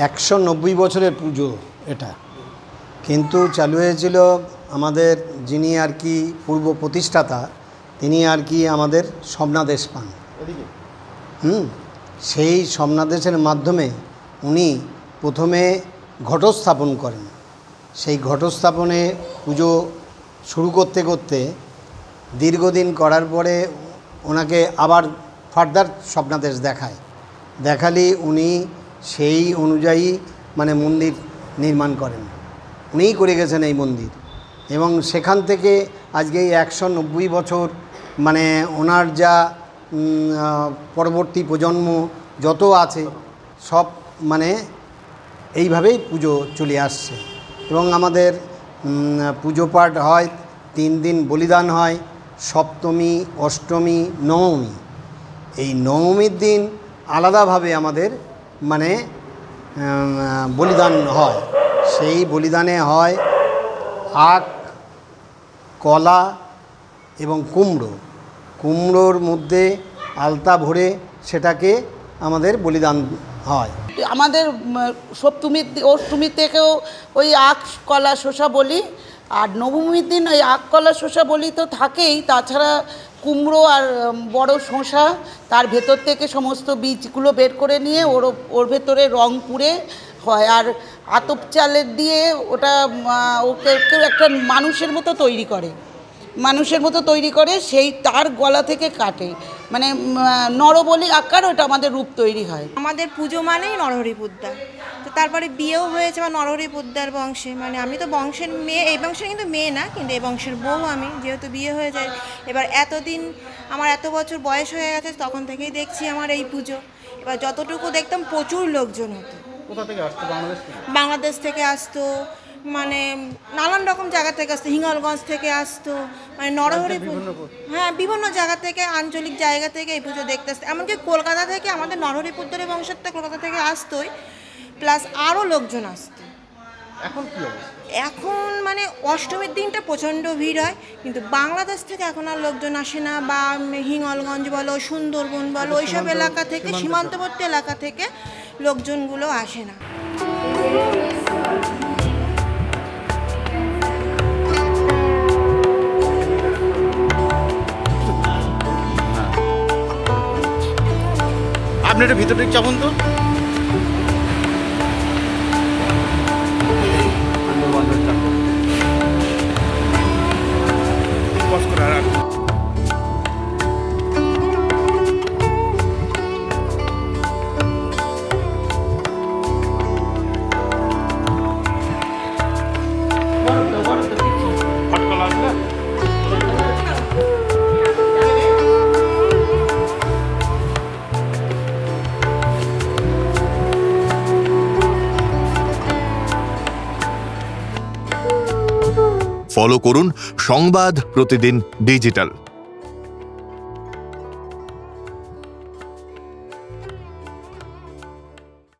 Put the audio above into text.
190 বছরের পুজো এটা, কিন্তু চালু হয়েছিল আমাদের যিনি আর কি পূর্ব প্রতিষ্ঠাতা, তিনি আর কি আমাদের স্বপ্নাদেশ পান। সেই স্বপ্নাদেশের মাধ্যমে উনি প্রথমে ঘটস্থাপন করেন। সেই ঘটস্থাপনে পুজো শুরু করতে করতে দীর্ঘদিন করার পরে ওনাকে আবার ফার্দার স্বপ্নাদেশ দেখালে উনি সেই অনুযায়ী মানে মন্দির নির্মাণ করেন। উনিই করে গেছেন এই মন্দির, এবং সেখান থেকে আজকে এই 190 বছর মানে ওনার যা পরবর্তী প্রজন্ম যত আছে সব মানে এইভাবেই পুজো চলে আসছে। এবং আমাদের পুজো পাঠ হয় 3 দিন, বলিদান হয় সপ্তমী, অষ্টমী, নবমী। এই নবমীর দিন আলাদাভাবে আমাদের মানে বলিদান হয়। সেই বলিদানে হয় আখ, কলা এবং কুমড়োর মধ্যে আলতা ভরে সেটাকে আমাদের বলিদান হয়। আমাদের সপ্তমী অষ্টমী থেকেও ওই আখ, কলা, শসা বলি, আর নবমীর দিন ওই আখ, কলা, শসা বলি তো থাকেই, তাছাড়া কুমড়ো আর বড় শসা তার ভেতর থেকে সমস্ত বীজগুলো বের করে নিয়ে ওর ভেতরে রং পুড়ে হয়। আর আতপ চালের দিয়ে ওটা ওকে একটা মানুষের মতো তৈরি করে সেই তার গলা থেকে কাটে, মানে নরবলি আকার ওটা আমাদের রূপ তৈরি হয়। আমাদের পুজো মানেই নরহরি পোদ্দার, তো তারপরে বিয়েও হয়েছে আমার নরহরি পোদ্দার বংশে। মানে আমি তো বংশের মেয়ে, এই বংশের কিন্তু মেয়ে না, কিন্তু এই বংশের বউ আমি, যেহেতু বিয়ে হয়ে যায়। এবার এতদিন আমার এত বছর বয়স হয়ে গেছে, তখন থেকেই দেখছি আমার এই পুজো। এবার যতটুকু দেখতাম প্রচুর লোকজন হতো। কোথা থেকে আসতো? বাংলাদেশ থেকে আসতো, মানে নানান রকম জায়গা থেকে আসতো, হিঙ্গলগঞ্জ থেকে আসতো, মানে নরহরি, হ্যাঁ বিভিন্ন জায়গা থেকে, আঞ্চলিক জায়গা থেকে এই পুজো দেখতে আসতো। এমনকি কলকাতা থেকে আমাদের নরহরি পোদ্দারের বংশের তো কলকাতা থেকে আসতোই, প্লাস আরও লোকজন আসতো। এখন কি অবস্থা? এখন মানে অষ্টমীর দিনটা প্রচণ্ড ভিড় হয়, কিন্তু বাংলাদেশ থেকে এখন আর লোকজন আসে না, বা হিঙ্গলগঞ্জ বলো, সুন্দরবন বলো, ওইসব এলাকা থেকে, সীমান্তবর্তী এলাকা থেকে লোকজনগুলো আসে না। আপনি এটা ভিতরে চাপুন তো। ফলো করুন সংবাদ প্রতিদিন ডিজিটাল।